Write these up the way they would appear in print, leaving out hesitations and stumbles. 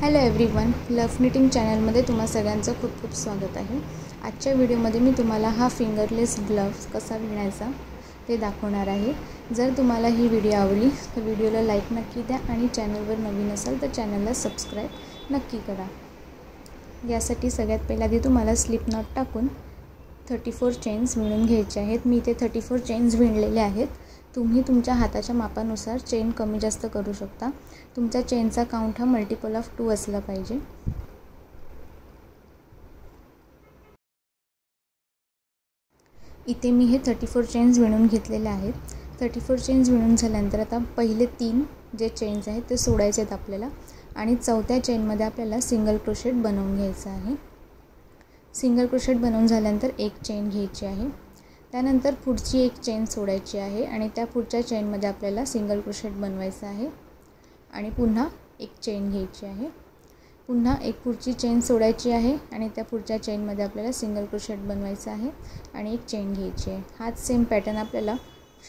Hello everyone, love knitting चॅनलमध्ये तुम्हा सगळ्यांचं खूप खूप स्वागत आहे। आजच्या व्हिडिओमध्ये मी तुम्हाला हा फिंगरलेस ग्लव्स कसा विणायचा ते दाखवणार आहे। जर तुम्हाला ही व्हिडिओ आवडली तर व्हिडिओला लाईक नक्की द्या आणि चॅनलवर नवीन असाल तर चॅनलला सबस्क्राईब नक्की करा। यासाठी सगळ्यात पहिला आधी तुम्हाला स्लिप नॉट टाकून 34 चेन्स विणून घ्यायचे आहेत। मी इथे 34 चेन्स विणलेले आहेत। तुम्ही तुमच्या हाताच्या मापानुसार चेन कमी जास्त करू शकता। तुमचा चेनचा काउंट हा मल्टिपल ऑफ 2 असला पाहिजे। इथे मी हे 34 चेन्स विणून घेतलेले आहेत। 34 चेन्स विणून झाल्यानंतर आता पहिले 3 जे चेन्स आहेत ते सोडायचे आहेत आपल्याला आणि चौथ्या चेनमध्ये आपल्याला सिंगल क्रोशेट बनवून घ्यायचा आहे। सिंगल क्रोशेट बनवून झाल्यानंतर एक चेन घ्यायची आहे। त्यानंतर पुढची एक चेन सोडायची आहे आणि त्या पुढच्या चेनमध्ये आपल्याला सिंगल क्रोशेट बनवायचा आहे आणि पुन्हा एक चेन घ्यायची आहे। पुन्हा एक पुढची चेन सोडायची आहे आणि त्या पुढच्या चेनमध्ये आपल्याला सिंगल क्रोशेट बनवायचा आहे आणि एक चेन घ्यायची आहे। हाच सेम पॅटर्न आपल्याला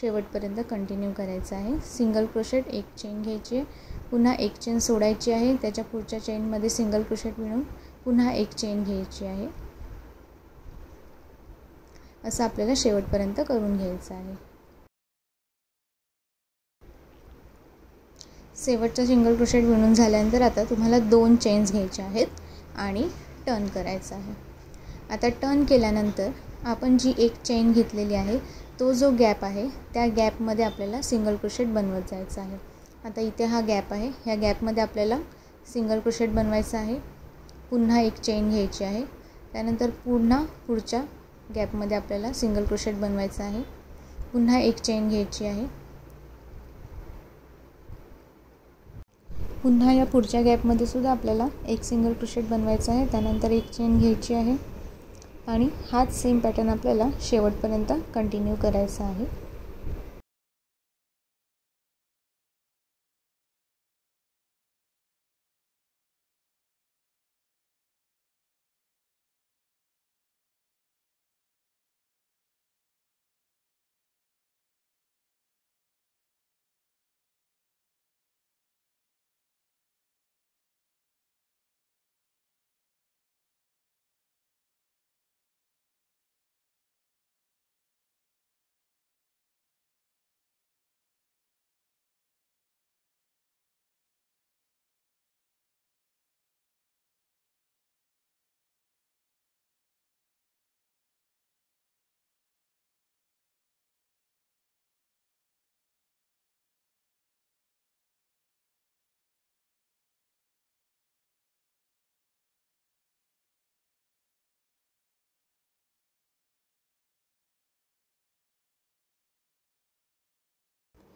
शेवटपर्यंत कंटिन्यू करायचा आहे। सिंगल क्रोशेट, एक चेन घ्यायची आहे, पुन्हा एक चेन सोडायची आहे, त्याच्या पुढच्या चेनमध्ये सिंगल क्रोशेट विणून पुन्हा एक चेन घ्यायची आहे। असं आपल्याला शेवटपर्यंत करून घ्यायचं आहे। शेवटचा सिंगल क्रोशेट विणून झाल्यानंतर आता तुम्हाला 2 चेन्स घ्यायच्या आहेत आणि टर्न करायचं आहे। आता टर्न केल्यानंतर आपण जी एक चेन घेतलेली आहे तो जो गॅप आहे त्या गॅपमध्ये आपल्याला सिंगल क्रोशेट बनवत जायचं आहे। आता इथे हा गॅप आहे, ह्या गॅपमध्ये आपल्याला सिंगल क्रोशेट बनवायचं आहे। पुन्हा एक चेन घ्यायची आहे, त्यानंतर पुन्हा पुढच्या गॅपमध्ये आपल्याला सिंगल क्रोशेट बनवायचं आहे। पुन्हा एक चेन घ्यायची आहे, पुन्हा या पुढच्या गॅपमध्ये सुद्धा आपल्याला एक सिंगल क्रोशेट बनवायचा आहे, त्यानंतर एक चेन घ्यायची आहे आणि हाच सेम पॅटर्न आपल्याला शेवटपर्यंत कंटिन्यू करायचा आहे।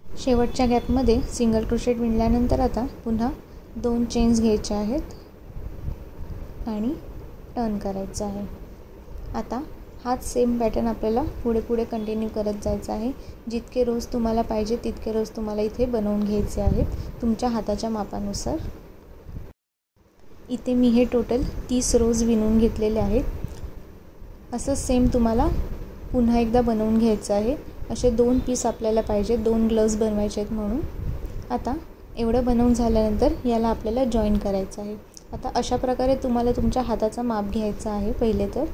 शेवटच्या गॅपमध्ये सिंगल क्रोशेट विणल्यानंतर आता पुन्हा 2 चेन्स घ्यायच्या आहेत आणि टर्न करायचं आहे। आता हाच सेम पॅटर्न आपल्याला पुढे कंटिन्यू करत जायचं आहे। जितके रोज तुम्हाला पाहिजे तितके रोज तुम्हाला इथे बनवून घ्यायचे आहेत तुमच्या हाताच्या मापानुसार। इथे मी हे टोटल 30 रोज विणून घेतलेले आहेत। असं सेम तुम्हाला पुन्हा एकदा बनवून घ्यायचं आहे। असे 2 पीस आपल्याला पाहिजे, 2 ग्लव्स बनवायचे आहेत म्हणून। आता एवढं बनवून झाल्यानंतर याला आपल्याला जॉईन करायचं आहे। आता अशा प्रकारे तुम्हाला तुमच्या हाताचा माप घ्यायचा आहे पहिले तर।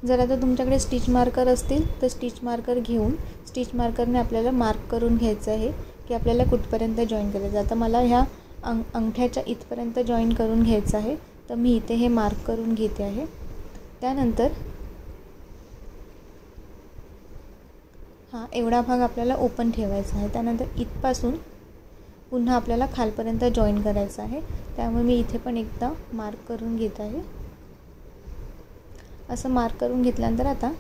जर आता तुमच्याकडे स्टिच मार्कर असतील तर स्टिच मार्कर घेऊन स्टिच मार्करने आपल्याला मार्क करून घ्यायचं आहे की आपल्याला कुठपर्यंत जॉईन करायचं। आता मला ह्या अंगठ्याच्या इथपर्यंत जॉईन करून घ्यायचं आहे, तर मी इथे हे मार्क करून घेते आहे। त्यानंतर हा एवढा भाग आपल्याला ओपन ठेवायचा आहे। त्यानंतर इथपासून पुन्हा आपल्याला खालपर्यंत जॉईन करायचं आहे, त्यामुळे मी इथे पण एकदा मार्क करून घेत आहे। असं मार्क करून घेतल्यानंतर आता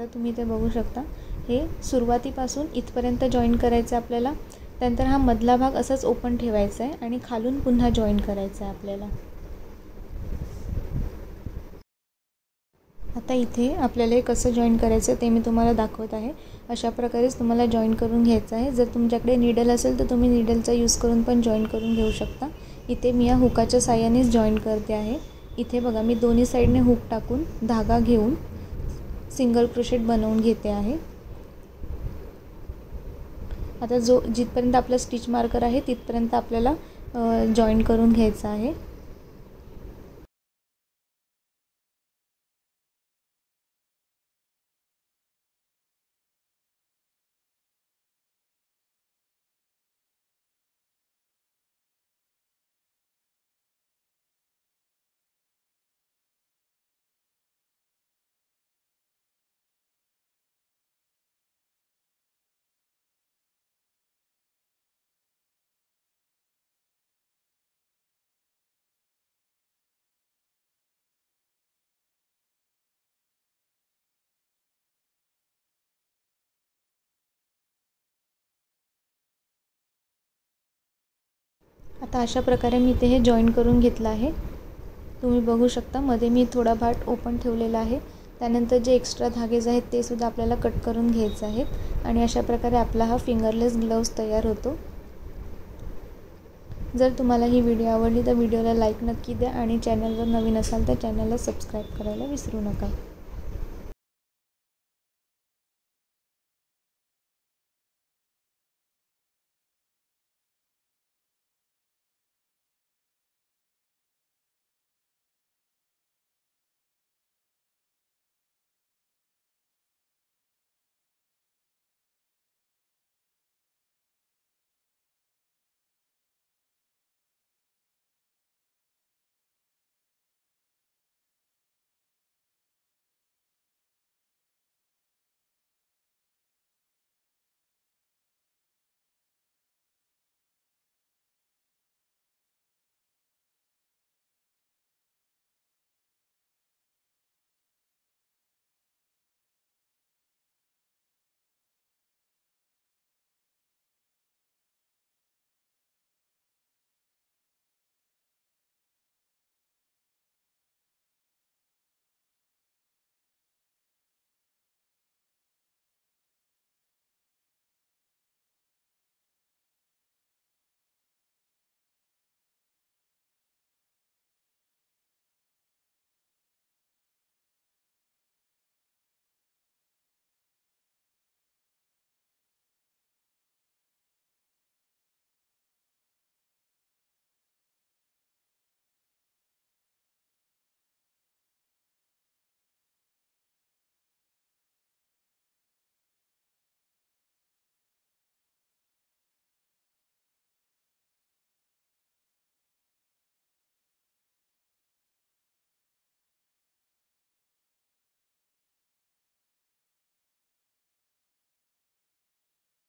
तुम्ही इथे बघू शकता हे सुरुवातीपासून इथपर्यंत जॉईन करायचं आपल्याला। त्यानंतर हा मधला भाग असाच ओपन ठेवायचा आहे आणि खालून पुन्हा जॉईन करायचं आहे आपल्याला। आता इथे आपल्याला कसं जॉईन करायचं ते मी तुम्हाला दाखवत आहे। अशा प्रकारेच तुम्हाला जॉईन करून घ्यायचं आहे। जर तुमच्याकडे नीडल असेल तर तुम्ही नीडलचा यूज करून पण जॉईन करून घेऊ शकता। इथे मी या हुकाच्या साहाय्यानेच जॉईन करते आहे। इथे बघा मी दोन्ही साइडने हुक टाकून धागा घेऊन सिंगल क्रोशेट बनवून घेते आहे। आता जिथपर्यंत आपला स्टिच मार्कर आहे तिथपर्यंत आपल्याला जॉईन करून घ्यायचं आहे। आता अशा प्रकारे मी हे जॉईन करून घेतलं आहे। तुम्ही बघू शकता मध्ये मी थोडा पार्ट ओपन ठेवलेला आहे। त्यानंतर जे एक्स्ट्रा धागेज आहेत ते सुद्धा आपल्याला कट करून घ्यायचे आहेत आणि अशा प्रकारे आपला हा फिंगरलेस ग्लोव्ज तयार होतो। जर तुम्हाला ही व्हिडिओ आवडली तर व्हिडिओला लाईक नक्की द्या आणि चॅनलवर नवीन असाल तर चॅनलला सबस्क्राईब करायला विसरू नका।